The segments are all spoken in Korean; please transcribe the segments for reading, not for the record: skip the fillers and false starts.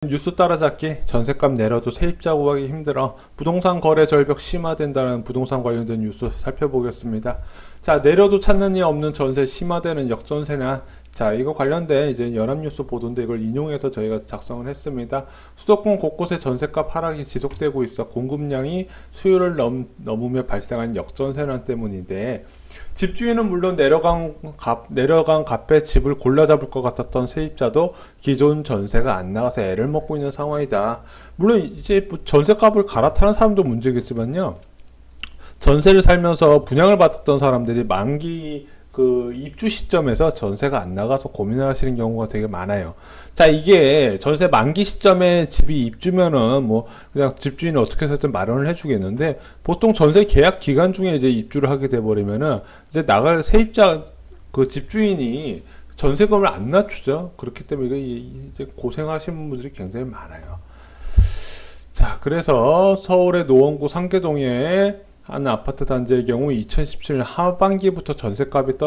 뉴스 따라잡기, 전셋값 내려도 세입자 구하기 힘들어 부동산 거래 절벽 심화된다는 부동산 관련된 뉴스 살펴보겠습니다. 자, 내려도 찾는 이 없는 전세 심화되는 역전세난. 자, 이거 관련된 이제 연합뉴스 보도인데 이걸 인용해서 저희가 작성을 했습니다. 수도권 곳곳에 전셋값 하락이 지속되고 있어 공급량이 수요를 넘으며 발생한 역전세난 때문인데, 집주인은 물론 내려간 값에 집을 골라 잡을 것 같았던 세입자도 기존 전세가 안 나가서 애를 먹고 있는 상황이다. 물론 이제 전세값을 갈아타는 사람도 문제겠지만요, 전세를 살면서 분양을 받았던 사람들이 만기 입주 시점에서 전세가 안 나가서 고민을 하시는 경우가 되게 많아요. 자, 이게 전세 만기 시점에 집이 입주면은 뭐 그냥 집주인이 어떻게 해서든 마련을 해주겠는데, 보통 전세 계약 기간 중에 이제 입주를 하게 돼버리면은 이제 나갈 세입자 집주인이 전세금을 안 낮추죠. 그렇기 때문에 이제 고생하시는 분들이 굉장히 많아요. 자, 그래서 서울의 노원구 상계동에 한 아파트 단지의 경우 2017년 하반기부터 전셋값이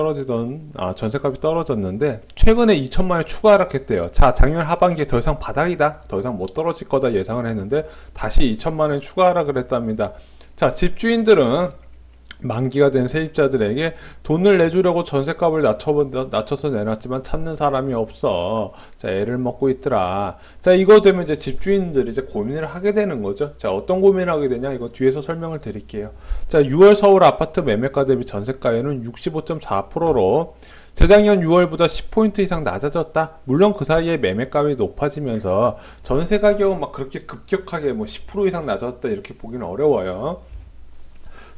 떨어졌는데 최근에 2천만 원 추가 하락했대요. 자, 작년 하반기에 더 이상 바닥이다, 더 이상 못 떨어질 거다 예상을 했는데 다시 2천만 원 추가 하락을 했답니다. 자, 집주인들은 만기가 된 세입자들에게 돈을 내주려고 전셋값을 낮춰서 내놨지만 찾는 사람이 없어. 자, 애를 먹고 있더라. 자, 이거 되면 이제 집주인들이 이제 고민을 하게 되는 거죠. 자, 어떤 고민을 하게 되냐? 이거 뒤에서 설명을 드릴게요. 자, 6월 서울 아파트 매매가 대비 전셋가율은 65.4%로 재작년 6월보다 10포인트 이상 낮아졌다. 물론 그 사이에 매매값이 높아지면서 전세 가격은 막 그렇게 급격하게 뭐 10% 이상 낮아졌다 이렇게 보기는 어려워요.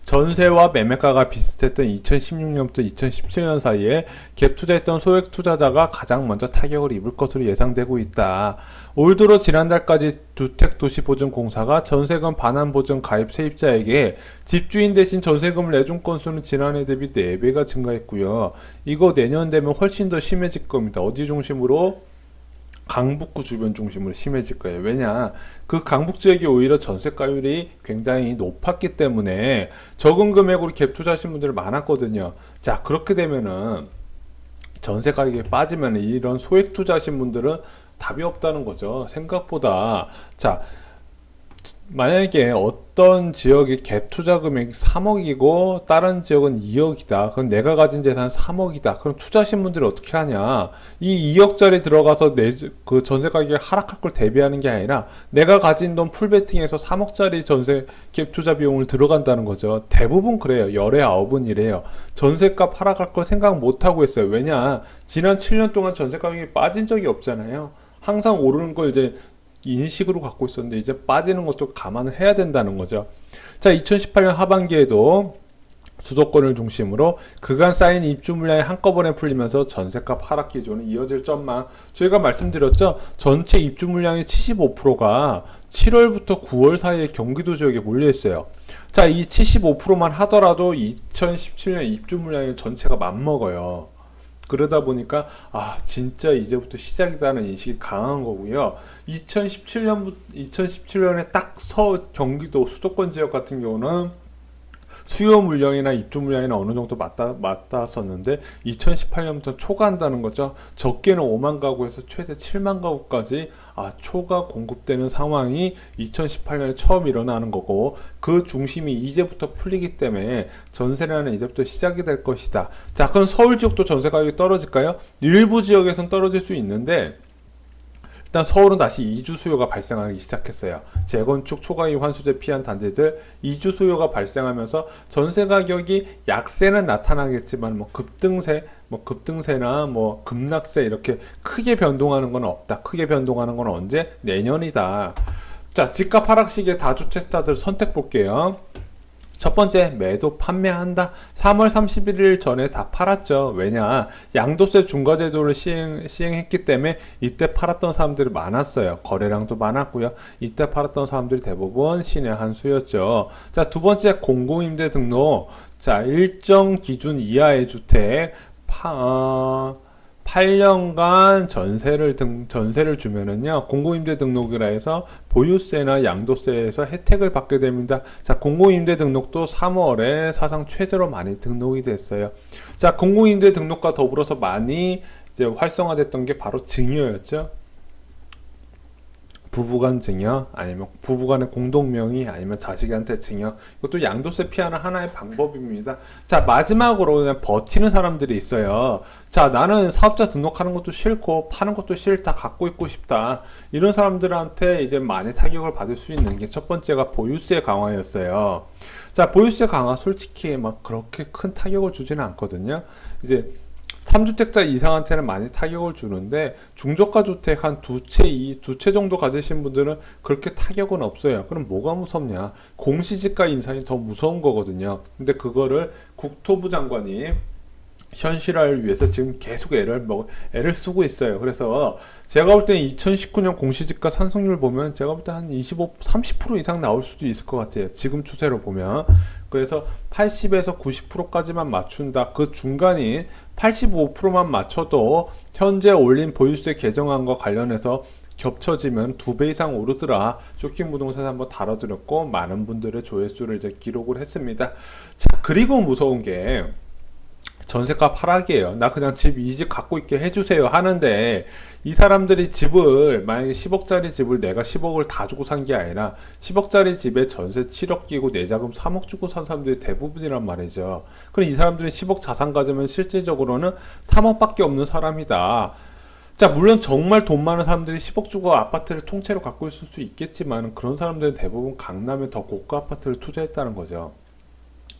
전세와 매매가가 비슷했던 2016년부터 2017년 사이에 갭 투자했던 소액 투자자가 가장 먼저 타격을 입을 것으로 예상되고 있다. 올 들어 지난달까지 주택도시보증공사가 전세금 반환보증 가입 세입자에게 집주인 대신 전세금을 내준 건수는 지난해 대비 4배가 증가했고요. 이거 내년 되면 훨씬 더 심해질 겁니다. 어디 중심으로? 강북구 주변 중심으로 심해질 거예요. 왜냐, 그 강북 지역이 오히려 전세가율이 굉장히 높았기 때문에 적은 금액으로 갭 투자하신 분들이 많았거든요. 자, 그렇게 되면은 전세 가격이 빠지면 이런 소액 투자하신 분들은 답이 없다는 거죠. 생각보다. 자, 만약에 어떤 지역이 갭 투자 금액이 3억이고 다른 지역은 2억이다. 그럼 내가 가진 재산 3억이다. 그럼 투자하신 분들이 어떻게 하냐? 이 2억짜리 들어가서 그 전세 가격이 하락할 걸 대비하는 게 아니라 내가 가진 돈 풀베팅해서 3억짜리 전세 갭 투자 비용을 들어간다는 거죠. 대부분 그래요. 열의 9은 이래요. 전세값 하락할 걸 생각 못 하고 있어요. 왜냐? 지난 7년 동안 전세 가격이 빠진 적이 없잖아요. 항상 오르는 걸 이제 인식으로 갖고 있었는데 이제 빠지는 것도 감안을 해야 된다는 거죠. 자, 2018년 하반기에도 수도권을 중심으로 그간 쌓인 입주 물량이 한꺼번에 풀리면서 전세값 하락 기조는 이어질 전망. 저희가 말씀드렸죠. 전체 입주 물량의 75%가 7월부터 9월 사이에 경기도 지역에 몰려 있어요. 자, 이 75%만 하더라도 2017년 입주 물량의 전체가 맞먹어요. 그러다 보니까 진짜 이제부터 시작이다는 인식이 강한 거고요. 2017년에 딱 경기도 수도권 지역 같은 경우는 수요 물량이나 입주 물량이나 어느 정도 맞닿았었는데 2018년부터 초과한다는 거죠. 적게는 5만 가구에서 최대 7만 가구까지 초과 공급되는 상황이 2018년에 처음 일어나는 거고, 그 중심이 이제부터 풀리기 때문에 전세라는 이제부터 시작이 될 것이다. 자, 그럼 서울 지역도 전세 가격이 떨어질까요? 일부 지역에선 떨어질 수 있는데 일단 서울은 다시 이주 수요가 발생하기 시작했어요. 재건축 초과이익 환수제 피한 단지들 이주 수요가 발생하면서 전세 가격이 약세는 나타나겠지만 급등세나 급락세 이렇게 크게 변동하는 건 없다. 크게 변동하는 건 언제? 내년이다. 자, 집값 하락 시기에 다주택자들 선택 볼게요. 첫 번째, 매도 판매한다. 3월 31일 전에 다 팔았죠. 왜냐, 양도세 중과제도를 시행했기 때문에 이때 팔았던 사람들이 많았어요. 거래량도 많았고요. 이때 팔았던 사람들이 대부분 신의 한 수였죠. 자, 두 번째, 공공임대 등록. 자, 일정 기준 이하의 주택 8년간 전세를 주면은요, 공공임대 등록이라 해서 보유세나 양도세에서 혜택을 받게 됩니다. 자, 공공임대 등록도 3월에 사상 최저로 많이 등록이 됐어요. 자, 공공임대 등록과 더불어서 많이 이제 활성화됐던 게 바로 증여였죠. 부부간 증여, 아니면 부부간의 공동명의, 아니면 자식한테 증여. 이것도 양도세 피하는 하나의 방법입니다. 자, 마지막으로 그냥 버티는 사람들이 있어요. 자, 나는 사업자 등록하는 것도 싫고 파는 것도 싫다, 갖고 있고 싶다. 이런 사람들한테 이제 많이 타격을 받을 수 있는 게 첫 번째가 보유세 강화였어요. 자, 보유세 강화 솔직히 막 그렇게 큰 타격을 주지는 않거든요. 이제 3주택자 이상한테는 많이 타격을 주는데, 중저가 주택 한 두 채 정도 가지신 분들은 그렇게 타격은 없어요. 그럼 뭐가 무섭냐? 공시지가 인상이 더 무서운 거거든요. 근데 그거를 국토부 장관이 현실화를 위해서 지금 계속 애를 쓰고 있어요. 그래서 제가 볼 때는 2019년 공시지가 상승률 보면 제가 볼 때 한 30% 이상 나올 수도 있을 것 같아요. 지금 추세로 보면. 그래서 80에서 90%까지만 맞춘다. 그 중간인 85%만 맞춰도 현재 올린 보유세 개정안과 관련해서 겹쳐지면 2배 이상 오르더라. 쇼킹 부동산에 한번 다뤄드렸고, 많은 분들의 조회수를 이제 기록을 했습니다. 자, 그리고 무서운 게 전세값 하락이에요. 나 그냥 이 집 갖고 있게 해주세요 하는데, 이 사람들이 집을, 만약에 10억짜리 집을 내가 10억을 다 주고 산 게 아니라 10억짜리 집에 전세 7억 끼고 내자금 3억 주고 산 사람들이 대부분이란 말이죠. 그럼 이 사람들이 10억 자산 가지면 실질적으로는 3억밖에 없는 사람이다. 자, 물론 정말 돈 많은 사람들이 10억 주고 아파트를 통째로 갖고 있을 수 있겠지만, 그런 사람들은 대부분 강남에 더 고가 아파트를 투자했다는 거죠.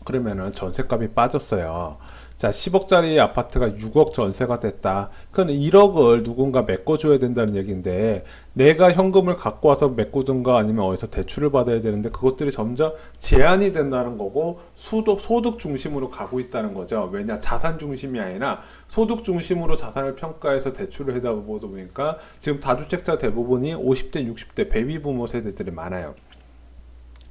그러면은 전세값이 빠졌어요. 자, 10억짜리 아파트가 6억 전세가 됐다. 그럼 1억을 누군가 메꿔줘야 된다는 얘기인데, 내가 현금을 갖고 와서 메꾸든가 아니면 어디서 대출을 받아야 되는데, 그것들이 점점 제한이 된다는 거고, 소득 중심으로 가고 있다는 거죠. 왜냐, 자산 중심이 아니라 소득 중심으로 자산을 평가해서 대출을 하다 보니까 지금 다주택자 대부분이 50대, 60대 베이비부모 세대들이 많아요.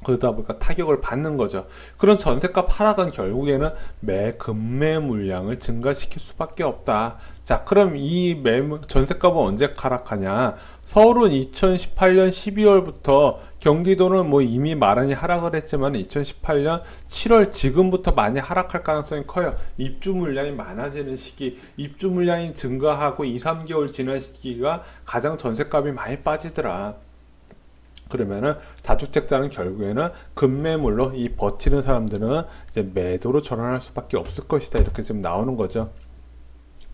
그러다 보니까 타격을 받는 거죠. 그런 전세값 하락은 결국에는 금매 물량을 증가시킬 수밖에 없다. 자, 그럼 이 전세값은 언제 하락하냐? 서울은 2018년 12월부터, 경기도는 뭐 이미 많이 하락을 했지만 2018년 7월 지금부터 많이 하락할 가능성이 커요. 입주 물량이 많아지는 시기, 입주 물량이 증가하고 2, 3개월 지난 시기가 가장 전세값이 많이 빠지더라. 그러면은 다주택자는 결국에는 급매물로, 이 버티는 사람들은 이제 매도로 전환할 수밖에 없을 것이다. 이렇게 지금 나오는 거죠.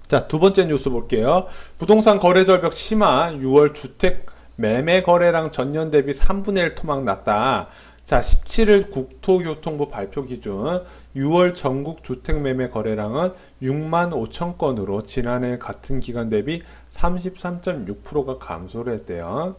자, 두 번째 뉴스 볼게요. 부동산 거래 절벽 심화, 6월 주택 매매 거래량 전년 대비 3분의 1 토막 났다. 자, 17일 국토교통부 발표 기준 6월 전국 주택 매매 거래량은 6만 5천 건으로 지난해 같은 기간 대비 33.6%가 감소를 했대요.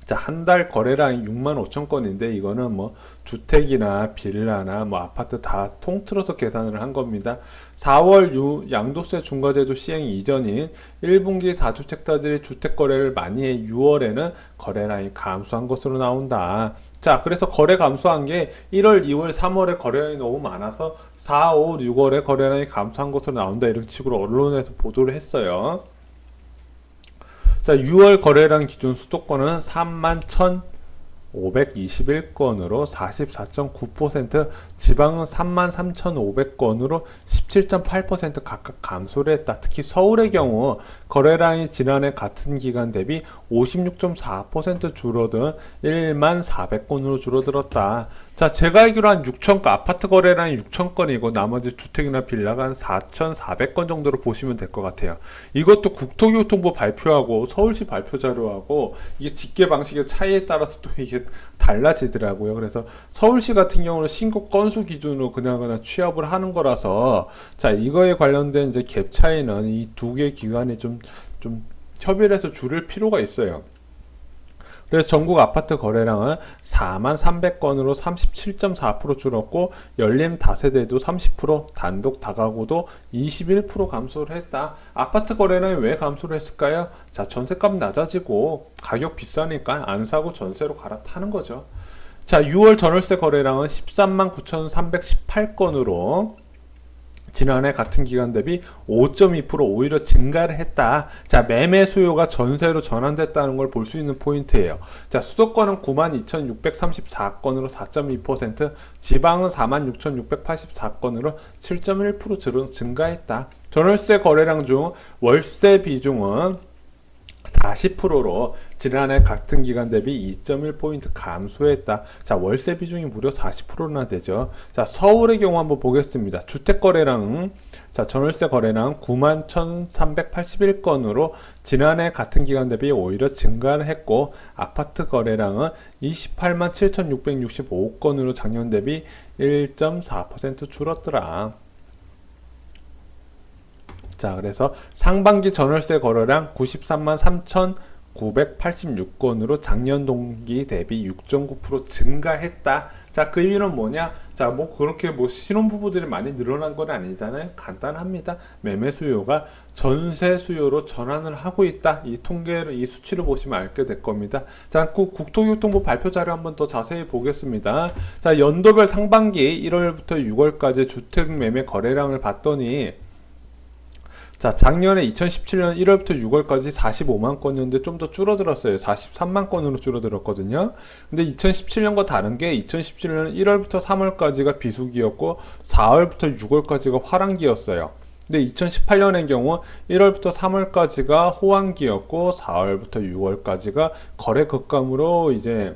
자, 한 달 거래량이 6만 5천 건인데, 이거는 뭐 주택이나 빌라나 뭐 아파트 다 통틀어서 계산을 한 겁니다. 4월 양도세 중과제도 시행 이전인 1분기 다주택자들이 주택 거래를 많이 해 6월에는 거래량이 감소한 것으로 나온다. 자, 그래서 거래 감소한 게 1월, 2월, 3월에 거래량이 너무 많아서 4, 5, 6월에 거래량이 감소한 것으로 나온다. 이런 식으로 언론에서 보도를 했어요. 자, 6월 거래량 기준 수도권은 3만 1,521건으로 44.9%, 지방은 3만 3,500건으로 17.8% 각각 감소를 했다. 특히 서울의 경우 거래량이 지난해 같은 기간 대비 56.4% 줄어든 1만 400건으로 줄어들었다. 자, 제가 알기로 한 6,000건, 아파트 거래량이 6,000건이고 나머지 주택이나 빌라가 한 4,400건 정도로 보시면 될 것 같아요. 이것도 국토교통부 발표하고 서울시 발표 자료하고 이게 집계 방식의 차이에 따라서 또 이게 달라지더라고요. 그래서 서울시 같은 경우는 신고 건수 기준으로 그냥 취합을 하는 거라서, 자, 이거에 관련된 이제 갭 차이는 이 두 개 기관이 좀 협의를 해서 줄일 필요가 있어요. 그래서 전국 아파트 거래량은 4만 300건으로 37.4% 줄었고, 열림 다세대도 30%, 단독 다가구도 21% 감소를 했다. 아파트 거래량이 왜 감소를 했을까요? 자, 전세값 낮아지고 가격 비싸니까 안 사고 전세로 갈아타는 거죠. 자, 6월 전월세 거래량은 13만 9,318건으로 지난해 같은 기간 대비 5.2% 오히려 증가를 했다. 자, 매매 수요가 전세로 전환됐다는 걸 볼 수 있는 포인트예요. 자, 수도권은 92,634건으로 4.2%, 지방은 46,684건으로 7.1% 증가했다. 전월세 거래량 중 월세 비중은 40%로 지난해 같은 기간 대비 2.1포인트 감소했다. 자, 월세 비중이 무려 40%나 되죠. 자, 서울의 경우 한번 보겠습니다. 주택거래량, 자, 전월세 거래량 91,381건으로 지난해 같은 기간 대비 오히려 증가를 했고, 아파트 거래량은 287,665건으로 작년 대비 1.4% 줄었더라. 자, 그래서 상반기 전월세 거래량 93만 3,986건으로 작년 동기 대비 6.9% 증가했다. 자, 그 이유는 뭐냐? 자, 뭐 그렇게 뭐 신혼부부들이 많이 늘어난 건 아니잖아요. 간단합니다. 매매 수요가 전세 수요로 전환을 하고 있다. 이 통계를, 이 수치를 보시면 알게 될 겁니다. 자, 국토교통부 발표 자료 한번 더 자세히 보겠습니다. 자, 연도별 상반기 1월부터 6월까지 주택 매매 거래량을 봤더니, 자, 작년에 2017년 1월부터 6월까지 45만 건이었는데 좀 더 줄어들었어요. 43만 건으로 줄어들었거든요. 근데 2017년과 다른 게 2017년 1월부터 3월까지가 비수기였고 4월부터 6월까지가 화랑기였어요. 근데 2018년의 경우 1월부터 3월까지가 호황기였고 4월부터 6월까지가 거래 급감으로 이제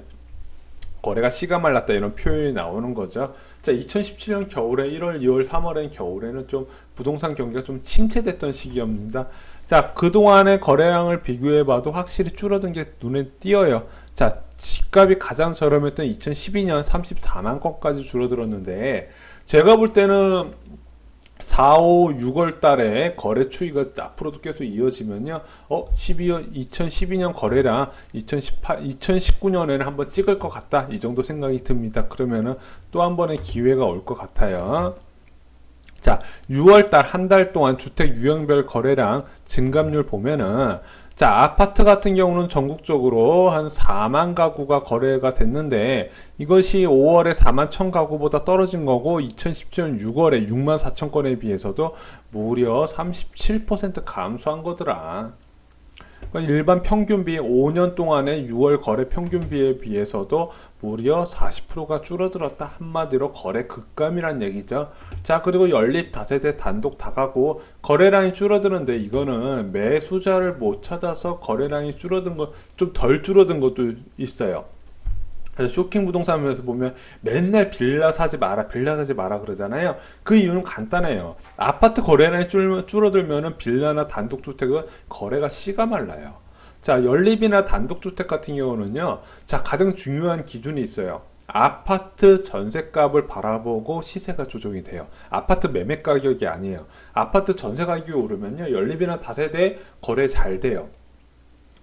거래가 씨가 말랐다 이런 표현이 나오는 거죠. 자, 2017년 겨울에 1월, 2월, 3월엔 겨울에는 좀 부동산 경기가 좀 침체됐던 시기입니다. 자, 그동안의 거래량을 비교해봐도 확실히 줄어든 게 눈에 띄어요. 자, 집값이 가장 저렴했던 2012년 34만 건까지 줄어들었는데, 제가 볼 때는 4, 5, 6월 달에 거래 추이가 앞으로도 계속 이어지면요. 2012년 거래량 2019년에는 한번 찍을 것 같다. 이 정도 생각이 듭니다. 그러면은 또 한 번의 기회가 올 것 같아요. 자, 6월 달 한 달 동안 주택 유형별 거래량 증감률 보면은, 자, 아파트 같은 경우는 전국적으로 한 4만 가구가 거래가 됐는데, 이것이 5월에 4만 1천 가구보다 떨어진 거고, 2017년 6월에 6만 4천 건에 비해서도 무려 37% 감소한 거더라. 그러니까 일반 평균비 5년 동안의 6월 거래 평균비에 비해서도 무려 40%가 줄어들었다. 한마디로 거래 급감이란 얘기죠. 자, 그리고 연립 다세대 단독 다가구 거래량이 줄어드는데, 이거는 매수자를 못 찾아서 거래량이 줄어든 거, 좀 덜 줄어든 것도 있어요. 그래서 쇼킹 부동산에서 보면 맨날 빌라 사지 마라 그러잖아요. 그 이유는 간단해요. 아파트 거래량이 줄어들면은 빌라나 단독주택은 거래가 씨가 말라요. 자, 연립이나 단독주택 같은 경우는요, 자, 가장 중요한 기준이 있어요. 아파트 전세값을 바라보고 시세가 조정이 돼요. 아파트 매매 가격이 아니에요. 아파트 전세 가격이 오르면요, 연립이나 다세대 거래 잘 돼요.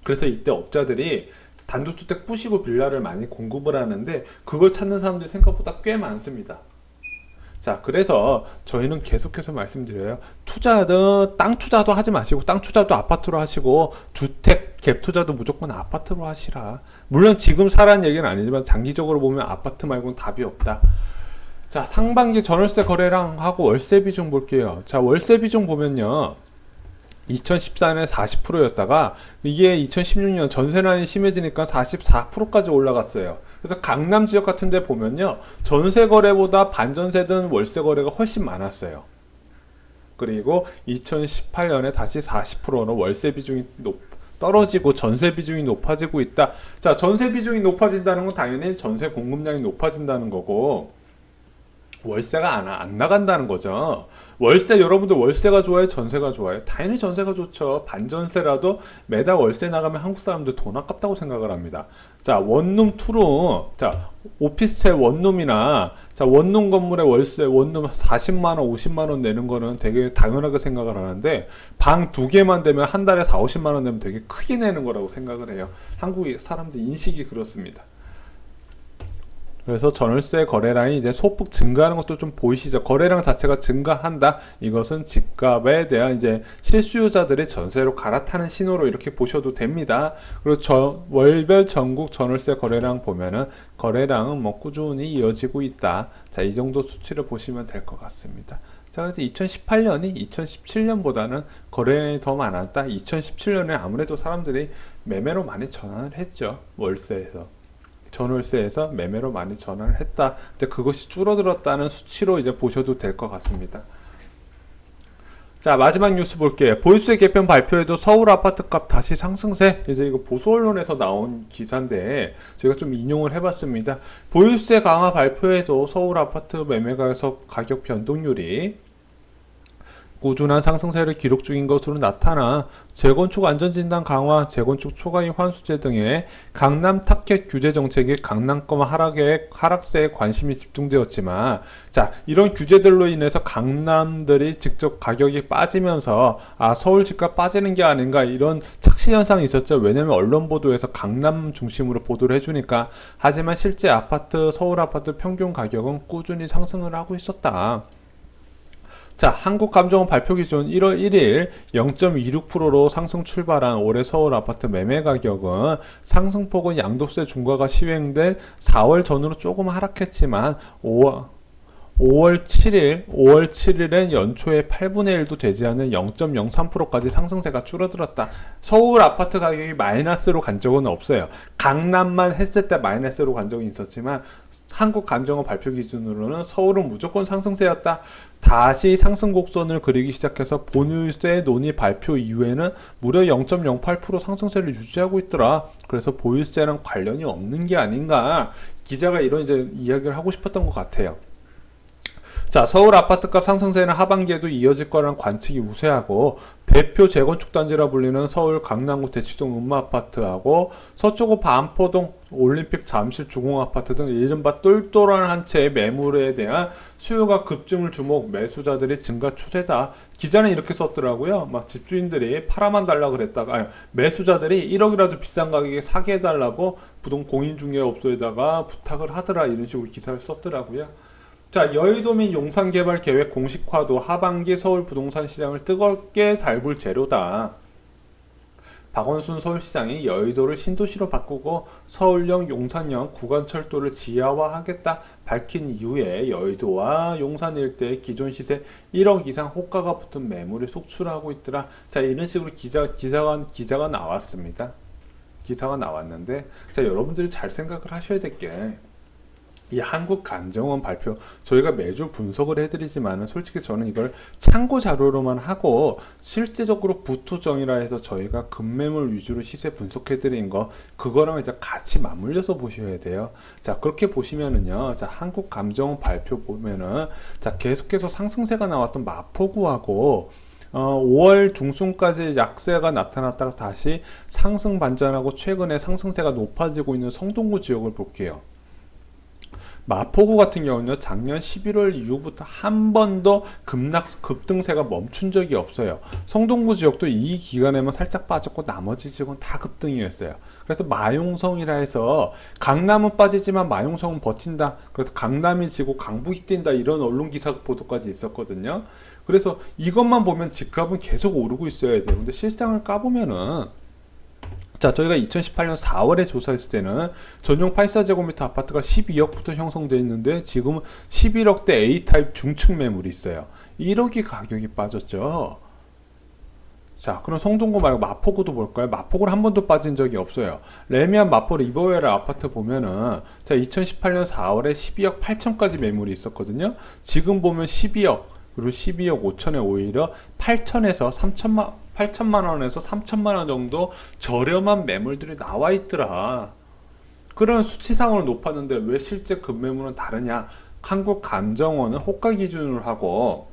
그래서 이때 업자들이 단독주택 부시고 빌라를 많이 공급을 하는데, 그걸 찾는 사람들이 생각보다 꽤 많습니다. 자, 그래서 저희는 계속해서 말씀드려요. 투자든 땅 투자도 하지 마시고, 땅 투자도 아파트로 하시고, 주택 갭 투자도 무조건 아파트로 하시라. 물론 지금 사라는 얘기는 아니지만 장기적으로 보면 아파트 말고는 답이 없다. 자, 상반기 전월세 거래량하고 월세 비중 볼게요. 자, 월세 비중 보면요, 2014년에 40%였다가 이게 2016년 전세난이 심해지니까 44%까지 올라갔어요. 그래서 강남 지역 같은 데 보면요, 전세 거래보다 반전세든 월세 거래가 훨씬 많았어요. 그리고 2018년에 다시 40%로 월세 비중이 떨어지고 전세 비중이 높아지고 있다. 자, 전세 비중이 높아진다는 건 당연히 전세 공급량이 높아진다는 거고, 월세가 안 나간다는 거죠. 월세, 여러분들 월세가 좋아요? 전세가 좋아요? 당연히 전세가 좋죠. 반전세라도 매달 월세 나가면 한국 사람들 돈 아깝다고 생각을 합니다. 자, 원룸, 투룸, 자, 오피스텔 원룸이나, 자, 원룸 건물의 월세, 원룸 40만원, 50만원 내는 거는 되게 당연하게 생각을 하는데, 방 2개만 되면 한 달에 4, 50만원 내면 되게 크게 내는 거라고 생각을 해요. 한국 사람들 인식이 그렇습니다. 그래서 전월세 거래량이 이제 소폭 증가하는 것도 좀 보이시죠? 거래량 자체가 증가한다. 이것은 집값에 대한 이제 실수요자들의 전세로 갈아타는 신호로 이렇게 보셔도 됩니다. 그리고 월별 전국 전월세 거래량 보면은 거래량은 뭐 꾸준히 이어지고 있다. 자, 이 정도 수치를 보시면 될 것 같습니다. 자, 그래서 2018년이 2017년보다는 거래량이 더 많았다. 2017년에 아무래도 사람들이 매매로 많이 전환을 했죠. 월세에서. 전월세에서 매매로 많이 전환을 했다. 근데 그것이 줄어들었다는 수치로 이제 보셔도 될 것 같습니다. 자, 마지막 뉴스 볼게요. 보유세 개편 발표에도 서울 아파트값 다시 상승세. 이제 이거 보수 언론에서 나온 기사인데 제가 좀 인용을 해봤습니다. 보유세 강화 발표에도 서울 아파트 매매가에서 가격 변동률이 꾸준한 상승세를 기록 중인 것으로 나타나 재건축 안전진단 강화, 재건축 초과이익 환수제 등의 강남 타켓 규제 정책이 강남권 하락세에 관심이 집중되었지만, 자, 이런 규제들로 인해서 강남들이 직접 가격이 빠지면서 서울 집값 빠지는 게 아닌가 이런 착시 현상이 있었죠. 왜냐면 언론 보도에서 강남 중심으로 보도를 해주니까. 하지만 실제 서울 아파트 평균 가격은 꾸준히 상승을 하고 있었다. 자, 한국감정원 발표 기준 1월 1일 0.26%로 상승 출발한 올해 서울 아파트 매매 가격은 상승폭은 양도세 중과가 시행된 4월 전후로 조금 하락했지만 5월 7일엔 연초에 8분의 1도 되지 않는 0.03%까지 상승세가 줄어들었다. 서울 아파트 가격이 마이너스로 간 적은 없어요. 강남만 했을 때 마이너스로 간 적이 있었지만 한국감정원 발표 기준으로는 서울은 무조건 상승세였다. 다시 상승 곡선을 그리기 시작해서 보유세 논의 발표 이후에는 무려 0.08% 상승세를 유지하고 있더라. 그래서 보유세랑 관련이 없는 게 아닌가. 기자가 이런 이제 이야기를 하고 싶었던 것 같아요. 자, 서울 아파트값 상승세는 하반기에도 이어질 거라는 관측이 우세하고, 대표 재건축 단지라 불리는 서울 강남구 대치동 음마아파트하고 서초구 반포동 올림픽 잠실 주공아파트 등 이른바 똘똘한 한 채의 매물에 대한 수요가 급증을 주목, 매수자들이 증가 추세다. 기자는 이렇게 썼더라고요. 막 집주인들이 팔아만 달라 그랬다가, 매수자들이 1억이라도 비싼 가격에 사게 해달라고 공인중개업소에다가 부탁을 하더라. 이런 식으로 기사를 썼더라고요. 자, 여의도 및 용산 개발 계획 공식화도 하반기 서울 부동산 시장을 뜨겁게 달굴 재료다. 박원순 서울시장이 여의도를 신도시로 바꾸고 서울형, 용산형 구간철도를 지하화하겠다 밝힌 이후에 여의도와 용산 일대의 기존 시세 1억 이상 호가가 붙은 매물을 속출하고 있더라. 자, 이런 식으로 기사가 나왔습니다. 기사가 나왔는데, 자, 여러분들이 잘 생각을 하셔야 될 게, 이 한국감정원 발표 저희가 매주 분석을 해드리지만은 솔직히 저는 이걸 참고 자료로만 하고 실제적으로 부투정이라 해서 저희가 급매물 위주로 시세 분석해드린 거 그거랑 이제 같이 맞물려서 보셔야 돼요. 자, 그렇게 보시면은요, 자, 한국감정원 발표 보면은 자, 계속해서 상승세가 나왔던 마포구하고 5월 중순까지 약세가 나타났다가 다시 상승 반전하고 최근에 상승세가 높아지고 있는 성동구 지역을 볼게요. 마포구 같은 경우는요, 작년 11월 이후부터 한 번도 급등세가 멈춘 적이 없어요. 성동구 지역도 이 기간에만 살짝 빠졌고 나머지 지역은 다 급등이었어요. 그래서 마용성이라 해서 강남은 빠지지만 마용성은 버틴다. 그래서 강남이 지고 강북이 뛴다. 이런 언론 기사 보도까지 있었거든요. 그래서 이것만 보면 집값은 계속 오르고 있어야 돼요. 근데 실상을 까보면은, 자, 저희가 2018년 4월에 조사했을 때는 전용 84제곱미터 아파트가 12억부터 형성되어 있는데 지금은 11억대 A타입 중층 매물이 있어요. 1억이 가격이 빠졌죠. 자, 그럼 성동구 말고 마포구도 볼까요? 마포구는 한 번도 빠진 적이 없어요. 레미안 마포 리버웨어 아파트 보면은, 자, 2018년 4월에 12억 8천까지 매물이 있었거든요. 지금 보면 12억, 그리고 12억 5천에 오히려 8천만 원에서 3천만 원 정도 저렴한 매물들이 나와 있더라. 그런 수치상으로 높았는데 왜 실제 급매물은 다르냐? 한국감정원은 호가 기준으로 하고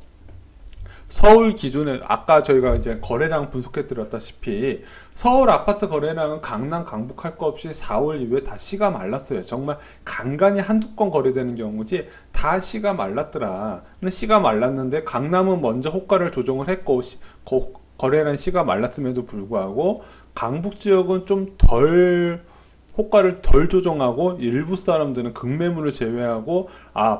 서울 기준에 아까 저희가 이제 거래량 분석해 드렸다시피 서울 아파트 거래량은 강남 강북 할 거 없이 4월 이후에 다 씨가 말랐어요. 정말 간간히 한두 건 거래되는 경우지 다 씨가 말랐더라. 근데 씨가 말랐는데 강남은 먼저 호가를 조정을 했고 거래량 씨가 말랐음에도 불구하고 강북 지역은 좀 호가를 덜 조정하고 일부 사람들은 극매물을 제외하고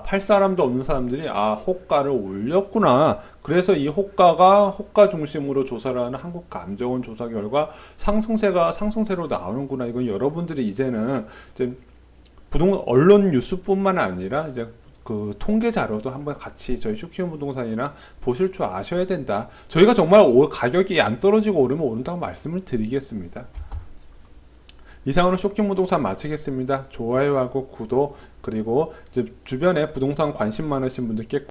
팔 사람도 없는 사람들이 호가를 올렸구나. 그래서 이 호가 중심으로 조사를 하는 한국감정원 조사 결과 상승세로 나오는구나. 이건 여러분들이 이제는 이제 언론 뉴스뿐만 아니라 이제 그 통계 자료도 한번 같이 저희 쇼키움 부동산이랑 보실 줄 아셔야 된다. 저희가 정말 가격이 안 떨어지고 오르면 오른다고 말씀을 드리겠습니다. 이상으로 쇼킹 부동산 마치겠습니다. 좋아요하고 구독, 그리고 이제 주변에 부동산 관심 많으신 분들께